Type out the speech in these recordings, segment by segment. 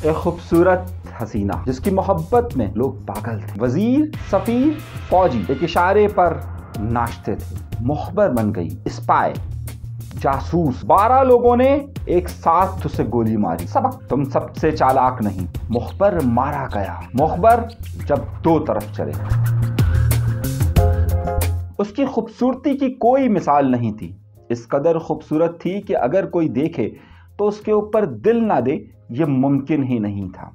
ایک خوبصورت حسینہ جس کی محبت میں لوگ پاگل تھے. وزیر، سفیر، فوجی ایک اشارے پر ناچتے تھے. مخبر بن گئی، اسپائے، جاسوس. 12 لوگوں نے ایک ساتھ اسے گولی ماری. سبق، تم سب سے چالاک نہیں. مخبر مارا گیا. مخبر جب 2 طرف چلے. اس کی خوبصورتی کی کوئی مثال نہیں تھی. اس قدر خوبصورت تھی کہ اگر کوئی دیکھے تو اس کے اوپر دل نہ دے، یہ ممکن ہی نہیں تھا.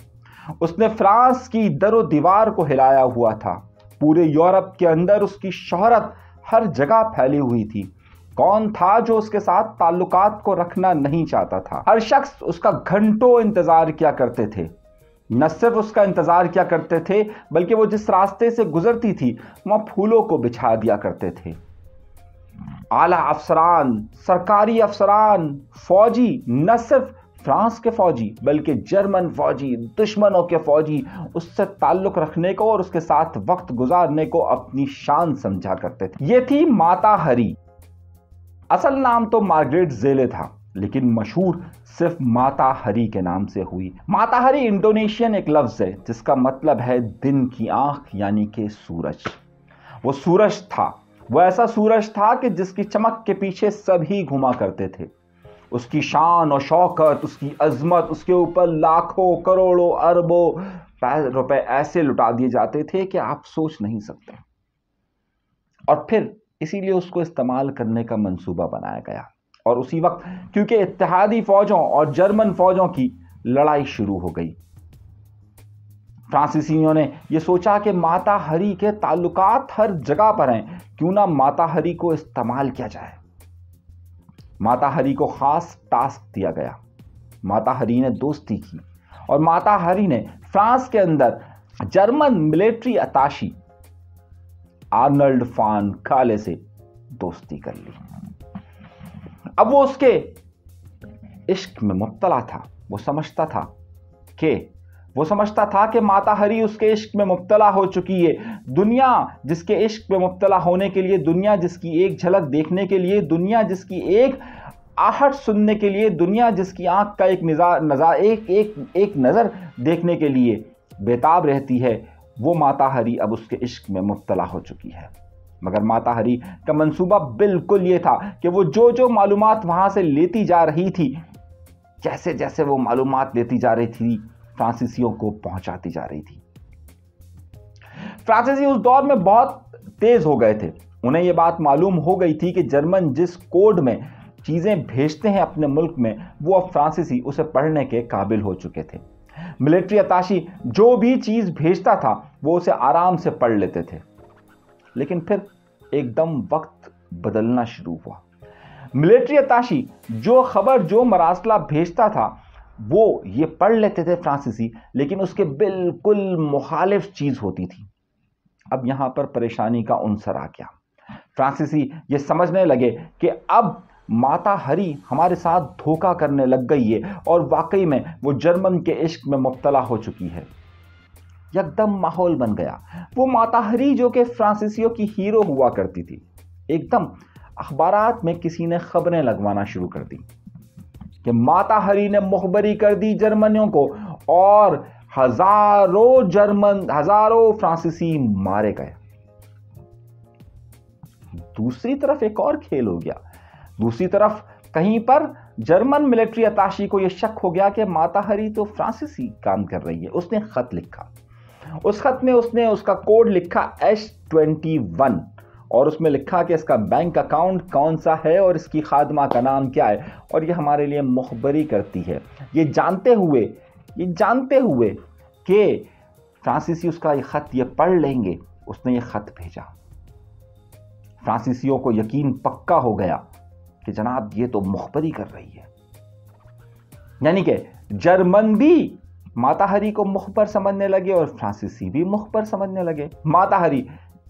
اس نے فرانس کی در و دیوار کو ہلایا ہوا تھا. پورے یورپ کے اندر اس کی شہرت ہر جگہ پھیلی ہوئی تھی. کون تھا جو اس کے ساتھ تعلقات کو رکھنا نہیں چاہتا تھا؟ ہر شخص اس کا گھنٹوں انتظار کیا کرتے تھے. نہ صرف اس کا انتظار کیا کرتے تھے بلکہ وہ جس راستے سے گزرتی تھی وہاں پھولوں کو بچھا دیا کرتے تھے. اعلیٰ افسران، سرکاری افسران، فوجی، نہ صرف فرانس کے فوجی بلکہ جرمن فوجی، دشمنوں کے فوجی اس سے تعلق رکھنے کو اور اس کے ساتھ وقت گزارنے کو اپنی شان سمجھا کرتے تھے. یہ تھی ماتا ہری. اصل نام تو مارگریٹ زیلے تھا لیکن مشہور صرف ماتا ہری کے نام سے ہوئی. ماتا ہری انڈونیشین ایک لفظ ہے جس کا مطلب ہے دن کی آنکھ، یعنی کہ سورج. وہ سورج تھا، وہ ایسا سورج تھا کہ جس کی چمک کے پیچھے سبھی گھوما کرتے تھے. اس کی شان و شوکت، اس کی عظمت، اس کے اوپر لاکھوں کروڑوں اربوں روپے ایسے لٹا دیے جاتے تھے کہ آپ سوچ نہیں سکتے. اور پھر اسی لیے اس کو استعمال کرنے کا منصوبہ بنایا گیا. اور اسی وقت کیونکہ اتحادی فوجوں اور جرمن فوجوں کی لڑائی شروع ہو گئی، فرانسیسیوں نے یہ سوچا کہ ماتا ہری کے تعلقات ہر جگہ پر ہیں، کیوں نہ ماتا ہری کو استعمال کیا جائے. ماتا ہری کو خاص ٹاسک دیا گیا. ماتا ہری نے دوستی کی اور ماتا ہری نے فرانس کے اندر جرمن ملٹری اتاشی آرنلڈ فان کالے سے دوستی کر لی. اب وہ اس کے عشق میں مبتلا تھا. وہ سمجھتا تھا کہ ماتا ہری اس کے عشق میں مبتلا ہو چکی ہے. دنیا جس کے عشق میں مبتلا ہونے کے لیے، دنیا جس کی ایک جھلک دیکھنے کے لیے، دنیا جس کی ایک آہٹ سننے کے لیے، دنیا جس کی آنکھ کا ایک نظر دیکھنے کے لیے بےتاب رہتی ہے، وہ ماتا ہری اب اس کے عشق میں مبتلا ہو چکی ہے. مگر ماتا ہری کا منصوبہ بالکل یہ تھا کہ وہ جو معلومات وہاں سے لیتی جا رہی تھی، جیسے جیسے وہ معلومات لیتی جا رہی تھی فرانسیسیوں کو پہنچاتی جا رہی تھی. فرانسیسی اس دور میں بہت تیز ہو گئے تھے. انہیں یہ بات معلوم ہو گئی تھی کہ جرمن جس کوڈ میں چیزیں بھیجتے ہیں اپنے ملک میں، وہ اب فرانسیسی اسے پڑھنے کے قابل ہو چکے تھے. ملٹری اتاشی جو بھی چیز بھیجتا تھا وہ اسے آرام سے پڑھ لیتے تھے. لیکن پھر ایک دم وقت بدلنا شروع ہوا. ملٹری اتاشی جو خبر، جو مراسلہ بھیجتا تھا وہ یہ پڑھ لیتے تھے فرانسیسی، لیکن اس کے بالکل مخالف چیز ہوتی تھی. اب یہاں پر پریشانی کا عنصر آ گیا. فرانسیسی یہ سمجھنے لگے کہ اب ماتا ہری ہمارے ساتھ دھوکہ کرنے لگ گئی ہے اور واقعی میں وہ جرمن کے عشق میں مبتلا ہو چکی ہے. یکدم ماحول بن گیا. وہ ماتا ہری جو کہ فرانسیسیوں کی ہیرو ہوا کرتی تھی، ایک دم اخبارات میں کسی نے خبریں لگوانا شروع کر دی کہ ماتا ہری نے مخبری کر دی جرمنیوں کو اور ہزاروں فرانسیسی مارے گئے. دوسری طرف ایک اور کھیل ہو گیا. دوسری طرف کہیں پر جرمن ملٹری اتاشی کو یہ شک ہو گیا کہ ماتا ہری تو فرانسیسی کام کر رہی ہے. اس نے خط لکھا. اس خط میں اس نے اس کا کوڈ لکھا H21 اور اس میں لکھا کہ اس کا بینک اکاؤنٹ کون سا ہے اور اس کی خادمہ کا نام کیا ہے اور یہ ہمارے لیے مخبری کرتی ہے. یہ جانتے ہوئے کہ فرانسیسی اس کا یہ خط یہ پڑھ لیں گے، اس نے یہ خط بھیجا. فرانسیسیوں کو یقین پکا ہو گیا کہ جناب یہ تو مخبری کر رہی ہے. یعنی کہ جرمن بھی ماتا ہری کو مخبر سمجھنے لگے اور فرانسیسی بھی مخبر سمجھنے لگے. ماتا ہری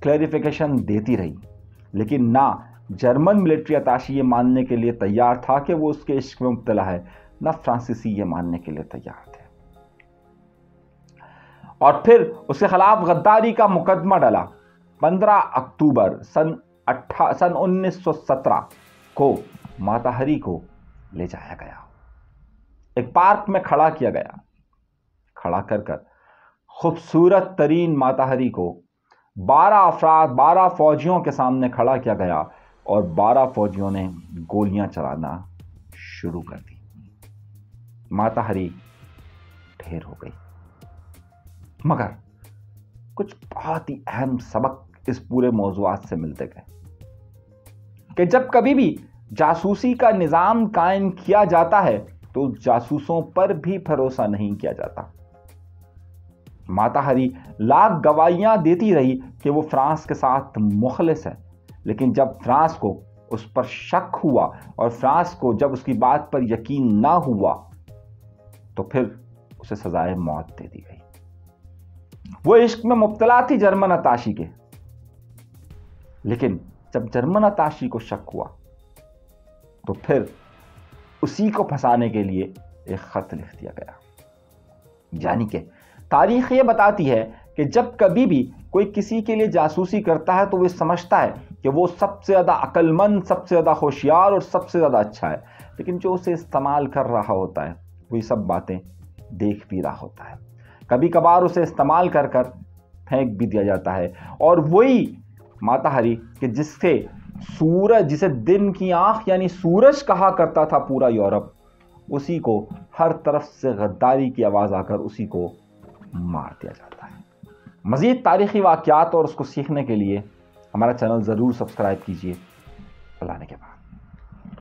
کلیریفیکیشن دیتی رہی لیکن نہ جرمن ملٹری اتاشی یہ ماننے کے لیے تیار تھا کہ وہ اس کے عشق میں مبتلا ہے، نہ فرانسیسی یہ ماننے کے لیے تیار تھے. اور پھر اس کے خلاف غداری کا مقدمہ ڈالا. 15 اکتوبر سن 1917 کو ماتا ہری کو لے جایا گیا، ایک پارک میں کھڑا کیا گیا. کھڑا کر کر خوبصورت ترین ماتا ہری کو 12 فوجیوں کے سامنے کھڑا کیا گیا اور 12 فوجیوں نے گولیاں چلانا شروع کر دی. ماتا ہری ڈھیر ہو گئی. مگر کچھ بہت ہی اہم سبق اس پورے موضوعات سے ملتے گئے کہ جب کبھی بھی جاسوسی کا نظام قائم کیا جاتا ہے تو جاسوسوں پر بھی بھروسہ نہیں کیا جاتا. ماتا ہری لاکھ گواہیاں دیتی رہی کہ وہ فرانس کے ساتھ مخلص ہے، لیکن جب فرانس کو اس پر شک ہوا اور فرانس کو جب اس کی بات پر یقین نہ ہوا تو پھر اسے سزائے موت دے دی گئی. وہ عشق میں مبتلا تھی جرمن اتاشی کے، لیکن جب جرمن اتاشی کو شک ہوا تو پھر اسی کو پھنسانے کے لیے ایک خط لکھ دیا گیا. یعنی کہ تاریخ یہ بتاتی ہے کہ جب کبھی بھی کوئی کسی کے لیے جاسوسی کرتا ہے تو وہ سمجھتا ہے کہ وہ سب سے زیادہ عقل مند، سب سے زیادہ ہوشیار اور سب سے زیادہ اچھا ہے، لیکن جو اسے استعمال کر رہا ہوتا ہے وہ یہ سب باتیں دیکھ بھی رہا ہوتا ہے. کبھی کبھار اسے استعمال کر کر پھینک بھی دیا جاتا ہے. اور وہی ماتا ہری کہ جسے دن کی آنکھ یعنی سورج کہا کرتا تھا پورا یورپ، اسی کو ہر طرف سے غداری کی آواز آ کر اسی کو مار دیا جاتا ہے. مزید تاریخی واقعات اور اس کو سیکھنے کے لیے ہمارا چینل ضرور سبسکرائب کیجیے. اللہ نے کے بعد